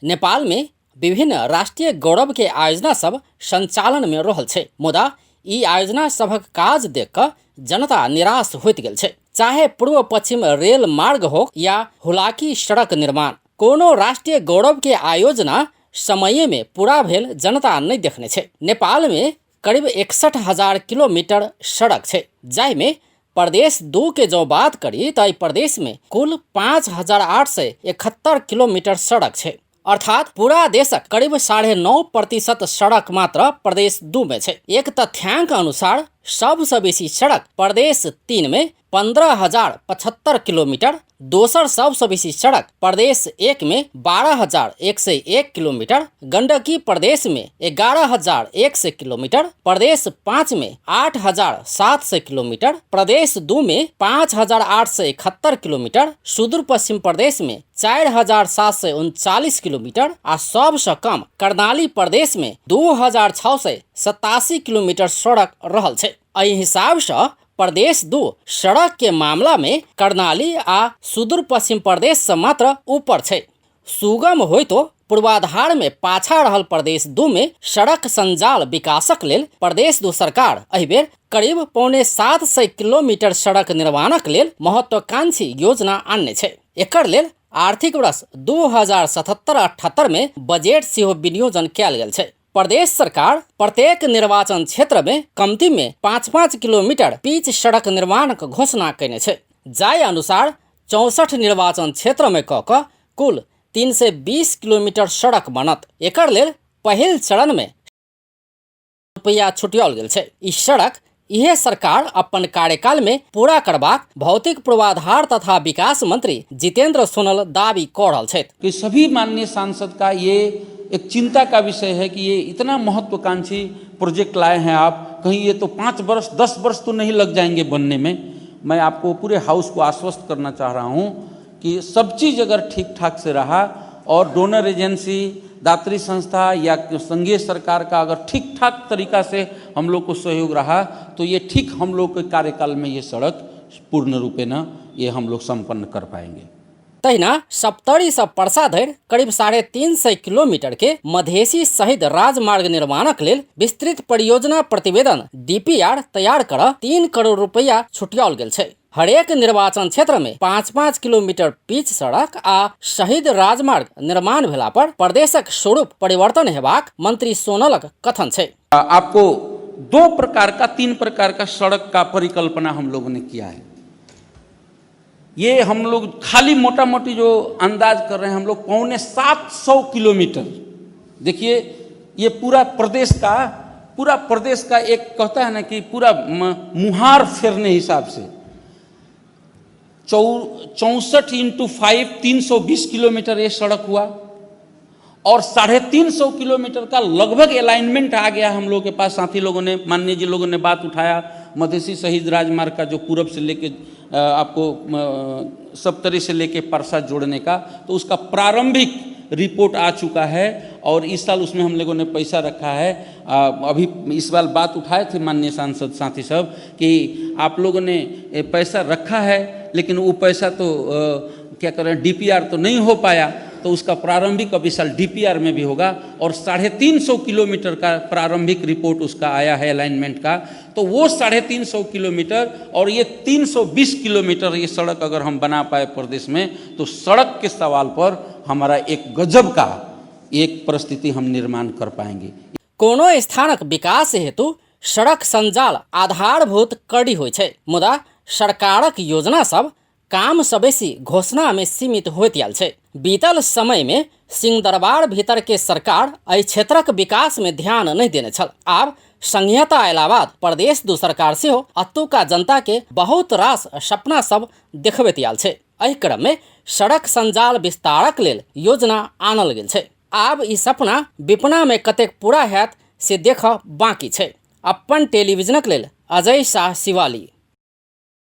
नेपाल में विभिन्न राष्ट्रीय गौरव के आयोजना सब संचालन में रहल छै, मुदा ई आयोजना सबक काज देख कऽ जनता निराश होइत गेल छै। चाहे पूर्व पश्चिम रेल मार्ग हो या हुलाकी सड़क निर्माण, कोनो राष्ट्रीय गौरव के आयोजना समय में पूरा भेल जनता नहीं देखने छै। नेपाल में करीब 61,000 किलोमीटर सड़क छै, जाहि में प्रदेश 2 के जो बात करी तो प्रदेश में कुल 5,871 किलोमीटर सड़क छै, अर्थात पूरा देशक करीब 9.5% सड़क मात्र प्रदेश 2 में छै। एक तथ्यांक अनुसार सबसे बेसी सड़क प्रदेश 3 में 15,075 किलोमीटर, दोसर सबसे बेसी सड़क प्रदेश 1 में 12,101 किलोमीटर, गंडकी प्रदेश में 11,100 किलोमीटर, प्रदेश 5 में 8,700 किलोमीटर, प्रदेश 2 में 5,871 किलोमीटर, सुदूर पश्चिम प्रदेश में 4,739 किलोमीटर आ सबसे कम कर्णाली प्रदेश में 2,687 किलोमीटर सड़क रहल छै। एहि हिसाब से प्रदेश 2 सड़क के मामला में कर्णाली आ सुदूर पश्चिम प्रदेश से मात्र ऊपर छै। सुगम होय तो पूर्वाधार में पाछा रहल प्रदेश 2 में सड़क संजाल विकासक लेल प्रदेश 2 सरकार एहि बेर करीब 750 किलोमीटर सड़क निर्माणक लेल महत्वाकांक्षी योजना आनने छै। एकर लेल आर्थिक वर्ष 2077-78 में बजट सेहो विनियोजन कयल गेल छै। प्रदेश सरकार प्रत्येक निर्वाचन क्षेत्र में कमती में 5-5 किलोमीटर पिच सड़क निर्माण के घोषणा कैने छै। जाय अनुसार 64 निर्वाचन क्षेत्र में कऽ कुल 320 किलोमीटर सड़क बनत। एकर लेल पहिल चरण में रुपया छुटियाल गेल छै। ई सड़क यह सरकार अपन कार्यकाल में पूरा करबाक भौतिक पूर्वाधार तथा विकास मंत्री जितेंद्र सोनल दावी कऽ रहल छथि कि सभी माननीय सांसद का ये एक चिंता का विषय है कि ये इतना महत्वाकांक्षी प्रोजेक्ट लाए हैं आप, कहीं ये तो 5 वर्ष 10 वर्ष तो नहीं लग जाएंगे बनने में। मैं आपको पूरे हाउस को आश्वस्त करना चाह रहा हूँ कि सब चीज़ अगर ठीक ठाक से रहा और डोनर एजेंसी, दात्री संस्था या संघीय सरकार का अगर ठीक ठाक तरीका से हम लोग को सहयोग रहा तो ये ठीक हम लोग के कार्यकाल में ये सड़क पूर्ण रूपेण ये हम लोग संपन्न कर पाएंगे। तहिना सप्तरी से पर्सा धरि करीब 350 किलोमीटर के मधेसी सहित राजमार्ग निर्माणक लेल विस्तृत परियोजना प्रतिवेदन DPR तैयार कर 3 करोड़ रुपया छुटियाल गेल छै। हरेक निर्वाचन क्षेत्र में 5-5 किलोमीटर पिच सड़क आ शहीद राजमार्ग निर्माण भेला पर प्रदेशक स्वरूप परिवर्तन हेबाक मंत्री सोनलक कथन छै। आपको 2 प्रकार का 3 प्रकार का सड़क का परिकल्पना हम लोगों ने किया है। ये हम लोग खाली मोटा मोटी जो अंदाज कर रहे हैं, हम लोग 750 किलोमीटर, देखिए ये पूरा प्रदेश का एक कहता है ना कि पूरा मुहार फेरने हिसाब से 64 × 5 320 किलोमीटर ये सड़क हुआ और 350 किलोमीटर का लगभग अलाइनमेंट आ गया हम लोगों के पास। साथी लोगों ने, माननीय जी लोगों ने बात उठाया मधेसी शहीद राजमार्ग का, जो पूरब से लेके आपको सप्तरी से लेके परसा जोड़ने का, तो उसका प्रारंभिक रिपोर्ट आ चुका है और इस साल उसमें हम लोगों ने पैसा रखा है। अभी इस बार बात उठाए थे माननीय सांसद साथी सब कि आप लोगों ने पैसा रखा है लेकिन वो पैसा तो क्या करें DPR तो नहीं हो पाया, तो उसका प्रारंभिक अब इस साल DPR में भी होगा और 350 किलोमीटर का प्रारंभिक रिपोर्ट उसका आया है अलाइनमेंट का। तो वो 350 किलोमीटर और ये 320 किलोमीटर ये सड़क अगर हम बना पाए प्रदेश में तो सड़क के सवाल पर हमारा एक गजब का एक परिस्थिति हम निर्माण कर पाएंगे। कोनो स्थानक विकास हेतु सड़क संजाल आधारभूत कड़ी होइ छै, मुदा सरकारक योजना सब काम सबेसी घोषणा में सीमित होइत आयल छै। बीतल समय में सिंहदरबार भीतर के सरकार एहि क्षेत्रक विकास में ध्यान नहीं देने छल। आब संघीयता अयला बाद प्रदेश 2 सरकार सेहो अतुका जनता के बहुत रास सपना सब देखबैत आयल छै। एहि क्रम में सड़क संजाल विस्तारक लेल योजना आनल गेल छै। आब ई सपना विपना में कतेक पूरा हैत से देखब बाकी छै। अपन टेलीविजनक लेल अजय शाह शिवाली।